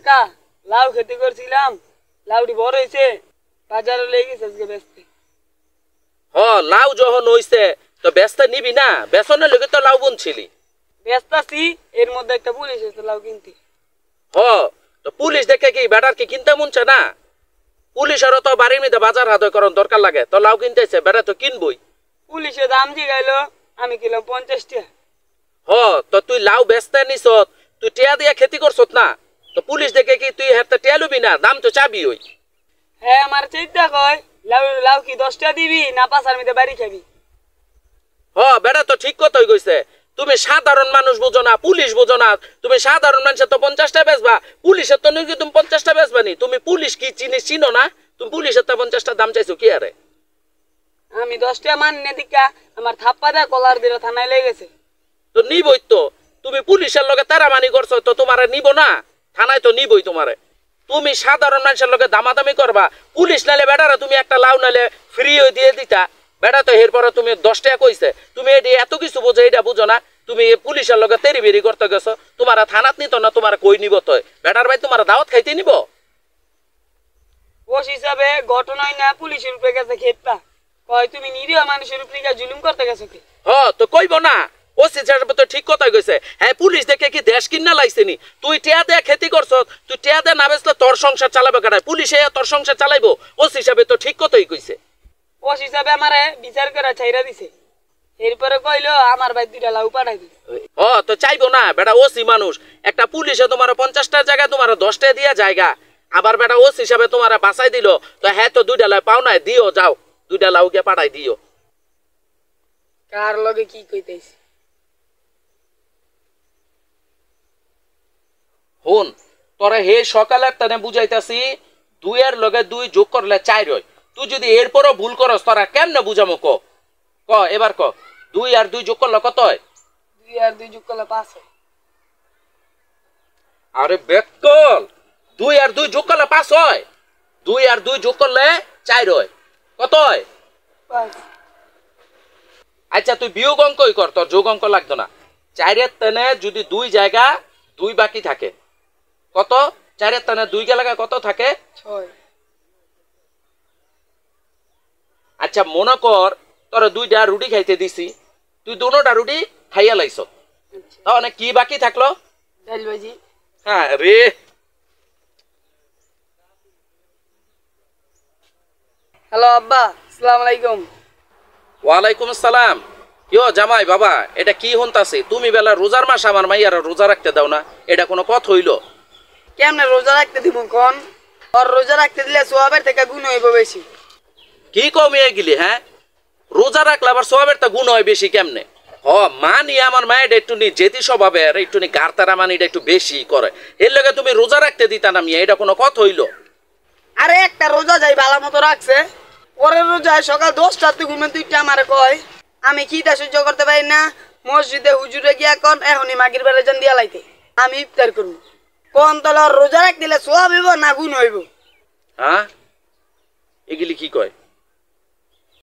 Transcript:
কাকা লাউ খেতে করছিলাম, লাউটি বড় হয়েছে, বাজারে লেগে গেছে আজকে বেচতে। হ লাউ যখন হইছে তো ব্যস্ত নিবি না, বেসনের লগে তো লাউ বুনছিলি। ব্যস্তাছি, এর মধ্যে একটা পুলিশ এসে লাউ কিনতে। হ তো পুলিশ দেখে কি বেটার কি কিনতে মনছে না? পুলিশেরও তো বাড়ির মধ্যে বাজার হাত করার দরকার লাগে, তো লাউ কিনতেছে বেটা তো কিনবই। পুলিশে দাম জিগাইলো, আমি কিনলাম 50 টাকা। হ তো তুই লাউ বেচতে নিস, তুই টিয়া দিয়া খেতি করছত না, তো পুলিশ দেখে কি তুই হাতে টিয়া লুবি না? দাম তো চাবি ওই। হ্যাঁ আমার চিন্তা কয় লাউ লাউ কি 10 টাকা দিবি না 5 মিনিটে বাড়ি খাবি। হ বেটা তো ঠিক কথাই কইছে। তুমি সাধারণ মানুষ বুঝো না, পুলিশ বুঝো না। তুমি সাধারণ মানুষের তো 50টা বেচবা, পুলিশের তো নাকি তুমি 50টা বেচবা নি? তুমি পুলিশ কি চিনো না? তুমি পুলিশের তো 50টা দাম চাইছো কি আরে? আমি 10 টাকা মান্য দিকা আমার থাপ্পা দেয়া কলার দিলে থানায় লেগে গেছে। তো নিবই তো, তুমি পুলিশের লগে তারামানি করছো তো তোমারে নিব না? থানায় তো নিবই তোমারে। তুমি সাধারণ মানুষের লগে দামাদামি করবা, পুলিশ নালে বেটারা তুমি একটা লাউ নালে ফ্রি হয়ে দিয়ে দিতা, বেটা তো এরপরে তুমি 10 টাকা কইছে, তুমি এটি এত কিছু বোঝো, এটা বুঝো না? তুমি পুলিশের লগে তেরি বেরি করতে গেছো, তোমার থানাত নিত না, তোমার কই নিব? তো বেটার ভাই তোমার দাওয়াত খাইতে নিব? ওস হিসাবে ঘটনাই না পুলিশের উপরে গেছে খেপা, কয় তুমি নিরীহ মানুষের উপরে জুলুম করতে গেছো কি? হ তো কইব না, ও সিজারবে তো ঠিক কথাই কইছে। হ্যাঁ পুলিশ দেখে কি দেশ কিনা লাইছে নি? তুই টিয়া দেয়া খেতি করছ, তুই টিয়া দেয়া না বেচলে তোর সংসার চালাবে কাটায়, পুলিশে তোর সংসার চালাইবো? ও হিসাবে তো ঠিক কথাই কইছে। ওস হিসাবে আমারে বিচার করে ছাইরা দিছে, এরপরে কইলো আমার ভাই 2টা লাউ পাঠাই দিছে। ও তো চাইবো না বেটা, ওসি মানুষ। একটা পুলিশে তোমার 50টার জায়গায় তোমার 10টা দিয়া জায়গা, আবার বেটা ওস হিসাবে তোমার বাঁচাই দিল, তো হ্যাঁ তো 2টা লাউ পাও না, দিও যাও, 2টা লাউ গিয়ে পাঠাই দিও। কার লগে কি কইতেছি? হুন তোরা হে সকালে তানে বুঝাইতাছি 2 এর লগে 2 যোগ করলে 4 হয়। তুই যদি এরপরও ভুল করস তোরা কেমনে বুঝামো? ক এবার ক, 2 আর 2 যোগ করলে কত হয়? 2 আর 2 যোগ করলে 5 হয়। আরে বেকল, 2 আর 2 যোগ করলে 5 হয়? 2 আর 2 যোগ করলে 4 হয়, কত হয়? 5। আচ্ছা তুই বিয়োগ অঙ্কই কর, তোর যোগ অঙ্ক লাগতো না। 4 এর তেনে যদি 2 জায়গা 2 বাকি থাকে, কত? 4 এর তেনে 2 জায়গা কত থাকে? 6। আচ্ছা মনে কর তোর 2টা রুটি খাইতে দিছি, তুই 2টা রুটি খাইয়া লাইছ, তাহলে কি বাকি থাকলো? ডাল ভাজি। হ্যাঁ রে। হ্যালো আব্বা, আসসালামু আলাইকুম। ওয়ালাইকুম আসসালাম। কিও জামাই বাবা, এটা কি হন্তাছে? তুমি বেলা রোজার মাস আমার মাইয়ার রোজা রাখতে দাও না, এটা কোনো কথা হইল? কেমনে রোজা রাখতে দিব কোন? আর রোজা রাখতে দিলে সোয়াবের থেকে গুণ হইব বেশি। কি কমিয়ে গেলি? হ্যাঁ রোজা রাখলে আবার সোয়াবের তা গুণ হয় বেশি কেমনে? হ মানি আমার মায়ের একটু জেতি স্বভাবের, একটু গারতারা মানিটা একটু বেশি করে, এর লগে তুমি রোজা রাখতে দিতা না মিয়া, এটা কোনো কথা হইল? আরে একটা রোজা যাই ভালো মতো রাখছে, পরের রোজায় সকাল 10টাতে ঘুমে 2টা আমারে কয় আমি খিদা সহ্য করতে পারি না, মসজিদে হুজুরে গিয়া কোন এখনই মাগির বেলা জান দিয়া লাইতে আমি ইফতার করব। কোন তলে রোজা রাখ দিলে সোয়াব হইব না গুণ হইব? হ্যাঁ এগুলি কি কয়?